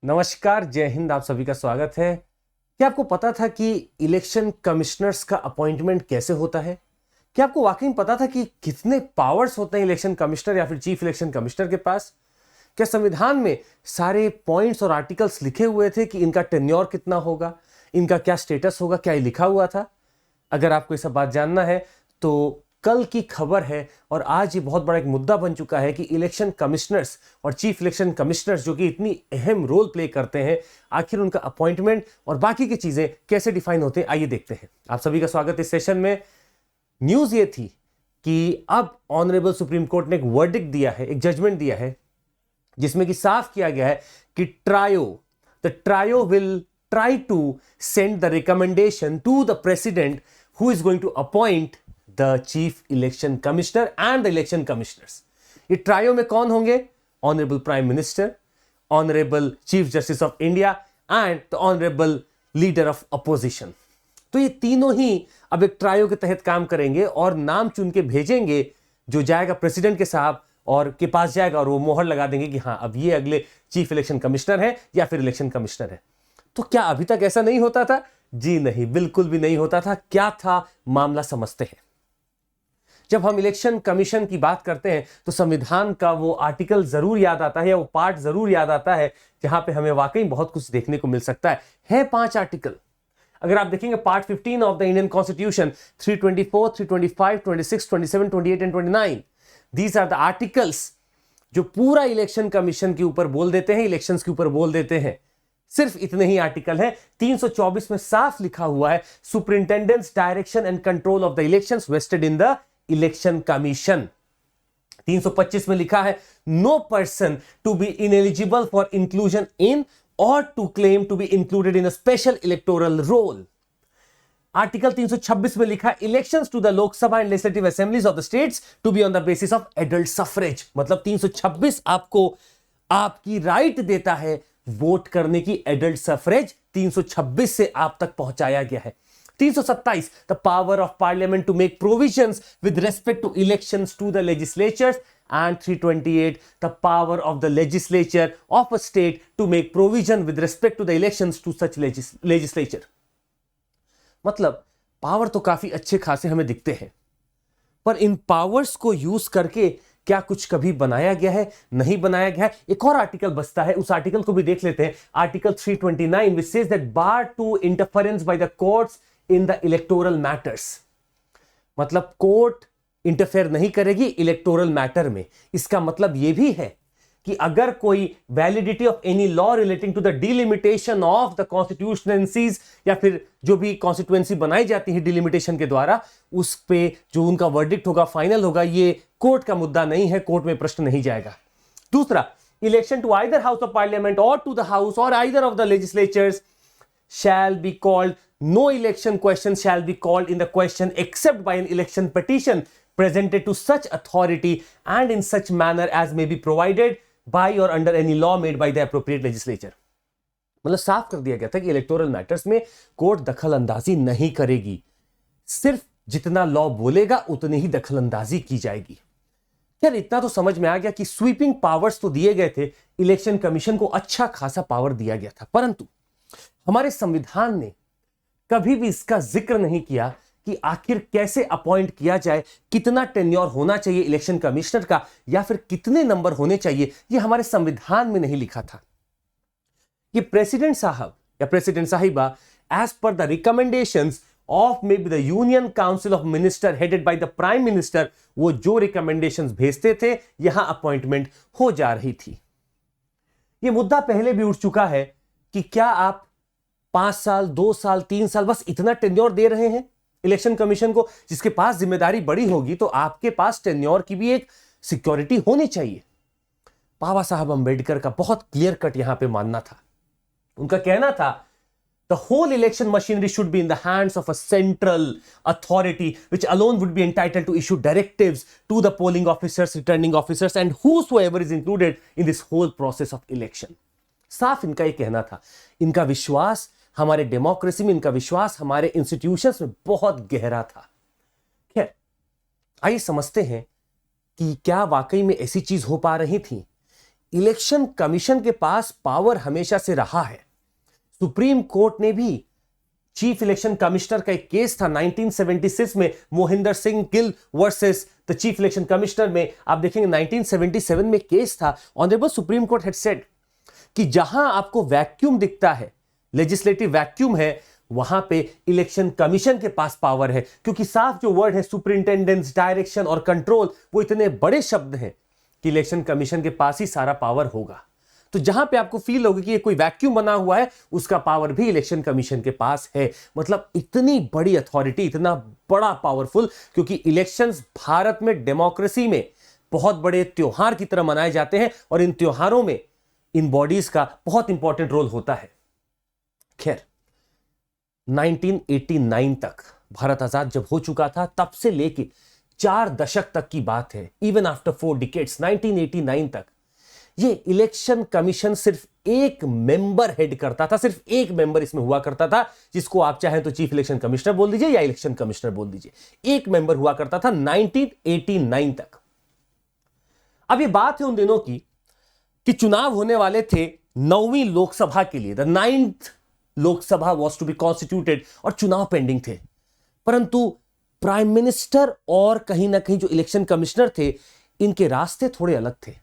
नमस्कार, जय हिंद। आप सभी का स्वागत है। क्या आपको पता था कि इलेक्शन कमिश्नर्स का अपॉइंटमेंट कैसे होता है? क्या आपको वाकई में पता था कि कितने पावर्स होते हैं इलेक्शन कमिश्नर या फिर चीफ इलेक्शन कमिश्नर के पास? क्या संविधान में सारे पॉइंट्स और आर्टिकल्स लिखे हुए थे कि इनका टेन्योर कितना होगा, इनका क्या स्टेटस होगा? क्या ये लिखा हुआ था? अगर आपको ये सब बात जानना है तो कल की खबर है और आज ये बहुत बड़ा एक मुद्दा बन चुका है कि इलेक्शन कमिश्नर्स और चीफ इलेक्शन कमिश्नर्स जो कि इतनी अहम रोल प्ले करते हैं, आखिर उनका अपॉइंटमेंट और बाकी की चीजें कैसे डिफाइन होते हैं, आइए देखते हैं। आप सभी का स्वागत इस सेशन में। न्यूज ये थी कि अब ऑनरेबल सुप्रीम कोर्ट ने एक वर्डिक्ट दिया है, एक जजमेंट दिया है, जिसमें कि साफ किया गया है कि trio will try to send the recommendation to the president who is going to appoint the chief election commissioner and the election commissioners. ये ट्रायो में कौन होंगे? Honourable prime minister, honourable chief justice of India and the honourable leader of opposition. तो ये तीनों ही अब एक trio के तहत काम करेंगे और नाम चुन के भेजेंगे, जो जाएगा प्रेसिडेंट के साहब और के पास जाएगा और वो मोहर लगा देंगे कि हाँ, अब ये अगले चीफ इलेक्शन कमिश्नर है या फिर इलेक्शन कमिश्नर है। तो क्या अभी तक ऐसा नहीं होता था? जी नहीं, बिल्कुल भी नहीं होता था। क्या था मामला, समझते हैं। जब हम इलेक्शन कमीशन की बात करते हैं तो संविधान का वो आर्टिकल जरूर याद आता है या वो पार्ट जरूर याद आता है जहां पे हमें वाकई बहुत कुछ देखने को मिल सकता है 5 आर्टिकल। अगर आप देखेंगे part 15 of the Indian constitution, 324, 325, 26, 27, 28 and 29, these are the articles जो पूरा इलेक्शन कमीशन के ऊपर बोल देते हैं, इलेक्शंस के ऊपर बोल देते हैं। सिर्फ इतने ही आर्टिकल हैं। 324 में साफ लिखा हुआ है, superintendence direction and control of the elections vested in the Election Commission. 325 में लिखा है, no person to be ineligible for inclusion in or to claim to be included in a special electoral roll. Article 326 में लिखा है, elections to the Lok Sabha and legislative assemblies of the states to be on the basis of adult suffrage. मतलब 326 आपको आपकी right देता है vote करने की, एडल्ट सफरेज 326 से आप तक पहुंचाया गया है। 327, the power of parliament to make provisions with respect to elections to the legislatures, and 328, the power of the legislature of a state to make provision with respect to the elections to such legislature. मतलब power तो काफी अच्छे खासे हमें दिखते हैं, पर इन powers को यूज करके क्या कुछ कभी बनाया गया है? नहीं बनाया गया है। एक और आर्टिकल बचता है, उस आर्टिकल को भी देख लेते हैं। Article 329 which says that bar to interference by the courts in the electoral matters। मतलब कोर्ट इंटरफेयर नहीं करेगी इलेक्टोरल मैटर में। इसका मतलब यह भी है कि अगर कोई validity of any law relating to the delimitation of the constituencies या फिर जो भी कॉन्स्टिट्यूएंसी बनाई जाती है डिलिमिटेशन के द्वारा, उस पे जो उनका वर्डिक्ट होगा, फाइनल होगा, ये कोर्ट का मुद्दा नहीं है, कोर्ट में प्रश्न नहीं जाएगा। दूसरा, election to either house of parliament or to the house or either of the legislatures shall be called, no election question shall be called in the question except by an election petition presented to such authority and in such manner as may be provided by or under any law made by the appropriate legislature। मतलब साफ कर दिया गया था कि electoral matters में court दखल अंदाजी नहीं करेगी, सिर्फ जितना लॉ बोलेगा उतनी ही दखल अंदाजी की जाएगी। यार इतना तो समझ में आ गया कि स्वीपिंग पावर्स तो दिए गए थे, इलेक्शन कमीशन को अच्छा खासा पावर दिया गया था, परंतु हमारे संविधान ने कभी भी इसका जिक्र नहीं किया कि आखिर कैसे अपॉइंट किया जाए, कितना टेन्योर होना चाहिए इलेक्शन कमिश्नर का, या फिर कितने नंबर होने चाहिए। यह हमारे संविधान में नहीं लिखा था। ये प्रेसिडेंट साहब या प्रेसिडेंट साहिबा as per the recommendations of may be the union council of minister headed by the prime minister, वो जो रिकमेंडेशंस भेजते थे यहां अपॉइंटमेंट हो जा रही थी। यह मुद्दा पहले भी उठ चुका है कि क्या आप 5 साल, 2 साल, 3 साल बस इतना टेन्योर दे रहे हैं इलेक्शन कमीशन को? जिसके पास जिम्मेदारी बड़ी होगी तो आपके पास टेन्योर की भी एक सिक्योरिटी होनी चाहिए। बाबा साहब अंबेडकर का बहुत क्लियर कट यहां पे मानना था। उनका कहना था, the whole election machinery should be in the hands of a central authority which alone would be entitled to issue directives to the polling officers, returning officers and whosoever is included in this whole process of election. साफ इनका यह कहना था। इनका विश्वास हमारे democracy में, इनका विश्वास हमारे इंस्टीट्यूशंस में बहुत गहरा था। खैर, आइए समझते हैं कि क्या वाकई में ऐसी चीज हो पा रही थी। इलेक्शन कमीशन के पास पावर हमेशा से रहा है। सुप्रीम कोर्ट ने भी चीफ इलेक्शन कमिश्नर का एक केस था 1976 में, Mohinder Singh Gill versus the chief election commissioner में, आप देखेंगे 1977 में केस था। Honourable supreme court had said कि जहां आपको वैक्यूम दिखता है, लेजिस्लेटिव वैक्यूम है, वहां पे इलेक्शन कमीशन के पास पावर है, क्योंकि साफ जो वर्ड है सुपरिंटेंडेंस, डायरेक्शन और कंट्रोल, वो इतने बड़े शब्द हैं कि इलेक्शन कमीशन के पास ही सारा पावर होगा। तो जहां पे आपको फील होगा कि ये कोई वैक्यूम बना हुआ है, उसका पावर भी इलेक्शन कमीशन के पास है। मतलब इतनी बड़ी अथॉरिटी, इतना बड़ा पावरफुल, क्योंकि इलेक्शंस भारत में डेमोक्रेसी में बहुत बड़े त्योहार की तरह मनाए जाते हैं और इन त्योहारों में इन बॉडीज का बहुत इंपॉर्टेंट रोल होता है। खैर 1989 तक भारत आजाद जब हो चुका था, तब से लेके 4 दशक तक की बात है, इवन आफ्टर 4 डिकेड्स, 1989 तक ये इलेक्शन कमीशन सिर्फ एक मेंबर हेड करता था, सिर्फ एक मेंबर इसमें हुआ करता था, जिसको आप चाहें तो चीफ इलेक्शन कमिश्नर बोल दीजिए या इलेक्शन कमिश्नर बोल दीजिए। एक मेंबर हुआ करता था 1989 तक। अब ये बात है उन दिनों की कि चुनाव होने वाले थे 9वीं लोकसभा के लिए, the 9th Lok Sabha was to be constituted, और चुनाव पेंडिंग थे। परंतु प्राइम मिनिस्टर और कहीं ना कहीं जो इलेक्शन कमिश्नर थे, इनके रास्ते थोड़े अलग थे।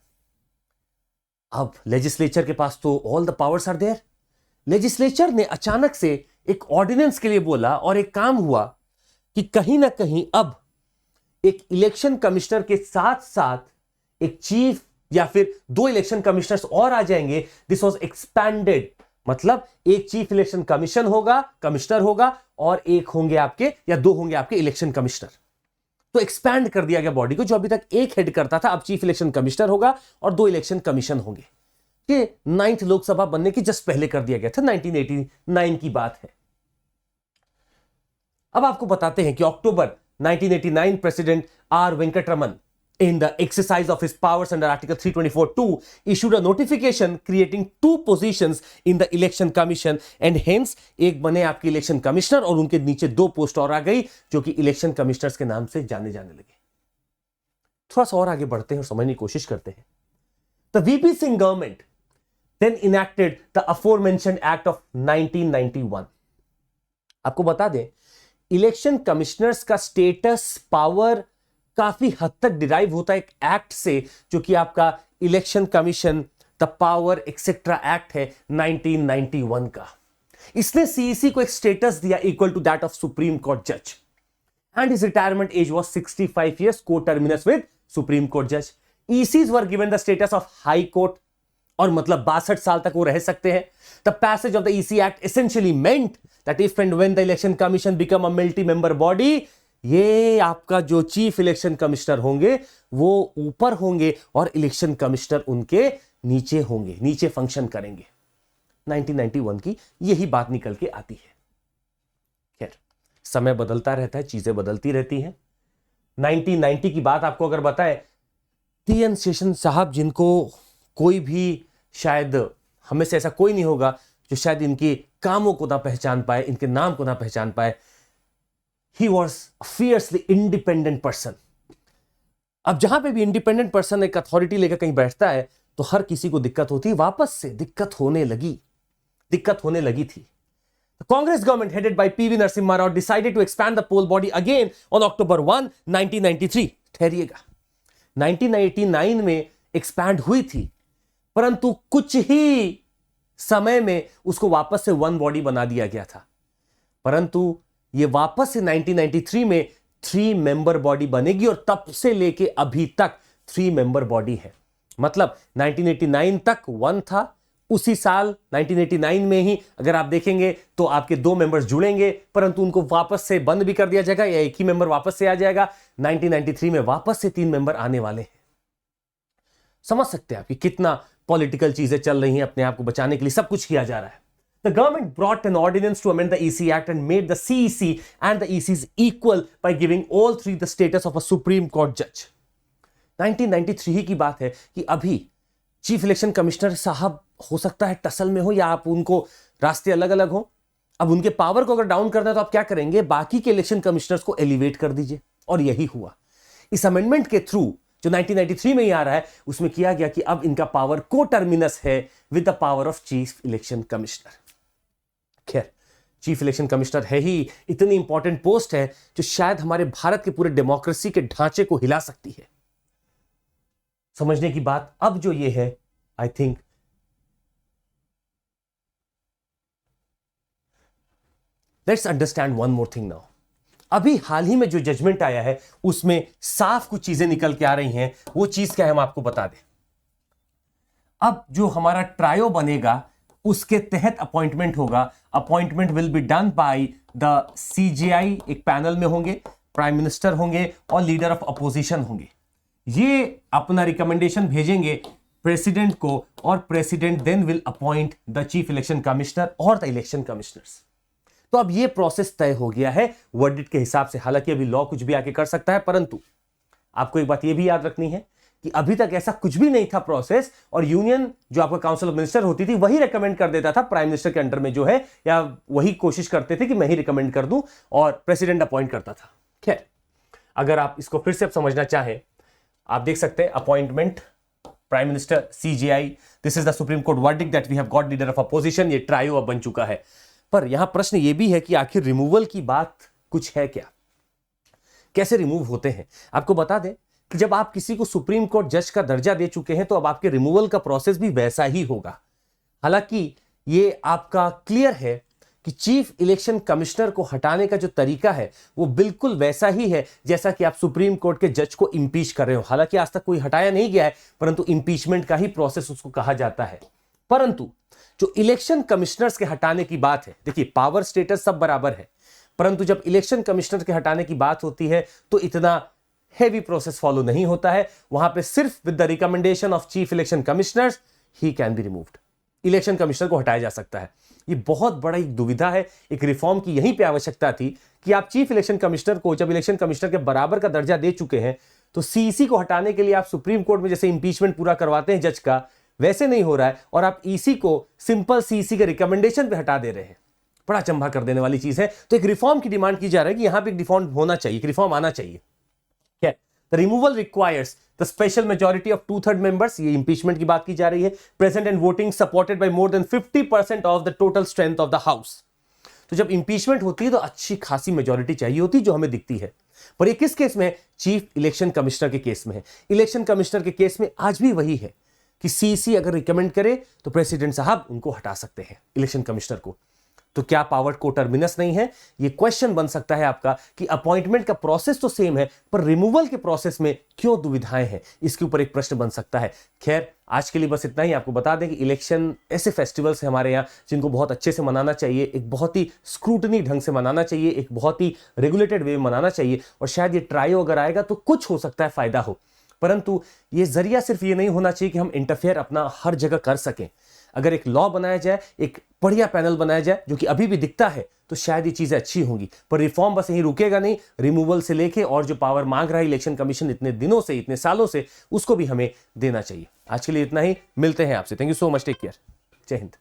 अब लेजिस्लेचर के पास तो all the powers are there. Legislature ने अचानक से एक ऑर्डिनेंस के लिए बोला और एक काम हुआ कि कहीं ना कहीं अब एक इलेक्शन कमिश्नर के साथ साथ एक चीफ या फिर 2 इलेक्शन कमिश्नर्स और आ जाएंगे। दिस वाज एक्सपैंडेड, मतलब एक चीफ इलेक्शन कमिश्नर होगा और एक होंगे आपके या 2 होंगे आपके इलेक्शन कमिश्नर। तो एक्सपैंड कर दिया गया बॉडी को। जो अभी तक एक हेड करता था, अब चीफ इलेक्शन कमिश्नर होगा और 2 इलेक्शन कमीशन होंगे। ये 9th लोकसभा बनने की जस्ट पहले कर दिया गया था, 1989 की बात है। अब आपको बताते हैं कि October 1989 president R Venkataraman, in the exercise of his powers under Article 324(2), issued a notification creating 2 positions in the election commission, and hence एक बने आपके इलेक्शन कमिश्नर और उनके नीचे 2 पोस्ट और आ गई जो कि इलेक्शन कमिश्नर्स के नाम से जाने लगे। थोड़ा सा और आगे बढ़ते हैं और समझने की कोशिश करते हैं। The VP Singh government then enacted the aforementioned act of 1991। आपको बता दें, इलेक्शन कमिश्नर्स का स्टेटस, पावर काफी हद तक डिराइव होता है एक एक्ट से, जो कि आपका Election Commission the power etcetera act है 1991 का। इसने सीईसी को एक स्टेटस दिया equal to that of Supreme Court जज, and his retirement age was 65 years, coterminous with Supreme Court जज। ECs were given the status of High Court, और मतलब 62 साल तक वो रह सकते हैं। The passage of the EC act essentially meant that if and when the Election commission become a multi member body, ये आपका जो चीफ इलेक्शन कमिश्नर होंगे वो ऊपर होंगे और इलेक्शन कमिश्नर उनके नीचे होंगे, नीचे फंक्शन करेंगे। 1991 की यही बात निकल के आती है। खैर, समय बदलता रहता है, चीजें बदलती रहती हैं। 1990 की बात आपको अगर बताएं, टी.एन. शेषन साहब, जिनको कोई भी शायद हमें से ऐसा कोई नहीं होगा जो शायद इनके कामों को ना पहचान पाए, इनके नाम को ना पहचान पाए। He was a fiercely independent person। अब जहां पे भी इंडिपेंडेंट पर्सन एक अथॉरिटी लेकर कहीं बैठता है तो हर किसी को दिक्कत होती है। वापस से दिक्कत होने लगी थी। The Congress government headed by P.V. Narasimha Rao decided to expand the poll body again on October 1, 1993। ठहरिएगा, 1989 में एक्सपैंड हुई थी, परंतु कुछ ही समय में उसको वापस से 1 बॉडी बना दिया गया था। परंतु ये वापस से 1993 में 3 मेंबर बॉडी बनेगी और तब से लेके अभी तक 3 मेंबर बॉडी है। मतलब 1989 तक 1 था, उसी साल 1989 में ही अगर आप देखेंगे तो आपके 2 मेंबर्स जुड़ेंगे, परंतु उनको वापस से बंद भी कर दिया जाएगा या एक ही मेंबर वापस से आ जाएगा। 1993 में वापस से 3 मेंबर आने वाले हैं। समझ सकते हैं आप कि कितना पॉलिटिकल चीजें चल रही हैं, अपने आप को बचाने के लिए सब कुछ किया जा रहा है। The government brought an ordinance to amend the EC Act and made the CEC and the ECs equal by giving all 3 the status of a Supreme Court judge। 1993 ही की बात है कि अभी चीफ इलेक्शन कमिश्नर साहब हो सकता है tussle में हो या आप उनको रास्ते अलग अलग हो। अब उनके पावर को अगर डाउन करना है तो आप क्या करेंगे, बाकी के इलेक्शन कमिश्नर्स को एलिवेट कर दीजिए, और यही हुआ। इस अमेंडमेंट के थ्रू जो 1993 में ही आ रहा है, उसमें किया गया कि अब इनका पावर को टर्मिनस है with the power of chief election commissioner. खैर, चीफ इलेक्शन कमिश्नर है ही इतनी इंपॉर्टेंट पोस्ट है जो शायद हमारे भारत के पूरे डेमोक्रेसी के ढांचे को हिला सकती है। समझने की बात अब जो ये है, I think let's understand one more thing now. अभी हाल ही में जो जजमेंट आया है उसमें साफ कुछ चीजें निकल के आ रही हैं। वो चीज क्या है हम आपको बता दें। अब जो हमारा ट्रायो बनेगा उसके तहत अपॉइंटमेंट होगा। Appointment will be done by the CGI, एक पैनल में होंगे, प्राइम मिनिस्टर होंगे और लीडर ऑफ अपोजिशन होंगे। ये अपना रिकमेंडेशन भेजेंगे प्रेसिडेंट को और president then will appoint the chief election commissioner और द इलेक्शन कमिश्नर्स। तो अब ये प्रोसेस तय हो गया है वर्डिक्ट के हिसाब से। हालांकि अभी लॉ कुछ भी आके कर सकता है, परंतु आपको एक बात ये भी याद रखनी है कि अभी तक ऐसा कुछ भी नहीं था प्रोसेस, और यूनियन जो आपका काउंसिल ऑफ मिनिस्टर होती थी वही रेकमेंड कर देता था प्राइम मिनिस्टर के अंडर में जो है, या वही कोशिश करते थे कि मैं ही रिकमेंड कर दूं और प्रेसिडेंट अपॉइंट करता था। खैर, अगर आप इसको फिर से अब समझना चाहें, आप देख सकते हैं appointment prime minister CJI, this is the supreme court verdict that we have got leader of opposition. ये ट्रायो अब बन चुका है। पर यहां प्रश्न यह भी है कि आखिर रिमूवल की बात कुछ है क्या, कैसे रिमूव होते हैं। आपको बता दें कि जब आप किसी को सुप्रीम कोर्ट जज का दर्जा दे चुके हैं तो अब आपके रिमूवल का प्रोसेस भी वैसा ही होगा। हालांकि ये आपका क्लियर है कि चीफ इलेक्शन कमिश्नर को हटाने का जो तरीका है वो बिल्कुल वैसा ही है जैसा कि आप सुप्रीम कोर्ट के जज को इंपीच कर रहे हो। हालांकि आज तक कोई हटाया नहीं गया है, परंतु इंपीचमेंट का ही प्रोसेस उसको कहा जाता है। परंतु जो इलेक्शन कमिश्नर्स के हटाने की बात है, देखिए पावर स्टेटस सब बराबर है, परंतु जब इलेक्शन कमिश्नर के हटाने की बात होती है तो इतना हेवी प्रोसेस फॉलो नहीं होता है। वहां पे सिर्फ with the recommendation of chief election commissioners he can be removed, election commissioner को हटाया जा सकता है। ये बहुत बड़ा एक दुविधा है, एक रिफॉर्म की यहीं पे आवश्यकता थी कि आप चीफ इलेक्शन कमिश्नर को जब इलेक्शन कमिश्नर के बराबर का दर्जा दे चुके हैं तो सीईसी को हटाने के लिए आप सुप्रीम कोर्ट में जैसे इंपीचमेंट पूरा करवाते हैं जज का, वैसे नहीं हो रहा है, और आप ईसी को सिंपल सीईसी के रिकमेंडेशन पे हटा दे रहे हैं। बड़ा अचंभा कर देने वाली चीज है। तो एक रिफॉर्म की डिमांड की जा रही है कि यहां पे एक रिफॉर्म होना चाहिए, एक रिफॉर्म आना चाहिए। क्या the removal requires the special majority of 2/3 members, ये इंपीचमेंट की बात की जा रही है, present and voting supported by more than 50% of the total strength of the house. तो जब इंपीचमेंट होती है तो अच्छी खासी मेजॉरिटी चाहिए होती है जो हमें दिखती है। पर ये किस केस में है? चीफ इलेक्शन कमिश्नर के केस में है। इलेक्शन कमिश्नर के केस में आज भी वही है कि सीसी अगर रिकमेंड करे तो प्रेसिडेंट साहब उनको हटा सकते हैं, इलेक्शन कमिश्नर को। तो क्या पावर को टर्मिनस नहीं है? ये क्वेश्चन बन सकता है आपका कि अपॉइंटमेंट का प्रोसेस तो सेम है पर रिमूवल के प्रोसेस में क्यों दुविधाएं हैं, इसके ऊपर एक प्रश्न बन सकता है। खैर, आज के लिए बस इतना ही। आपको बता दें कि इलेक्शन ऐसे फेस्टिवल्स हैं हमारे यहाँ जिनको बहुत अच्छे से मनाना चाहिए, एक बहुत ही स्क्रूटनी ढंग से मनाना चाहिए, एक बहुत ही रेगुलेटेड वे में मनाना चाहिए, और शायद ये ट्रायो अगर आएगा तो कुछ हो सकता है फायदा हो। परंतु ये जरिया सिर्फ ये नहीं होना चाहिए कि हम इंटरफेयर अपना हर जगह कर सकें। अगर एक लॉ बनाया जाए, एक बढ़िया पैनल बनाया जाए जो कि अभी भी दिखता है, तो शायद ये चीजें अच्छी होंगी। पर रिफॉर्म बस यहीं रुकेगा नहीं, रिमूवल से लेके और जो पावर मांग रहा है इलेक्शन कमीशन इतने दिनों से, इतने सालों से, उसको भी हमें देना चाहिए। आज के लिए इतना ही, मिलते हैं आपसे। Thank you so much, take care, जय हिंद।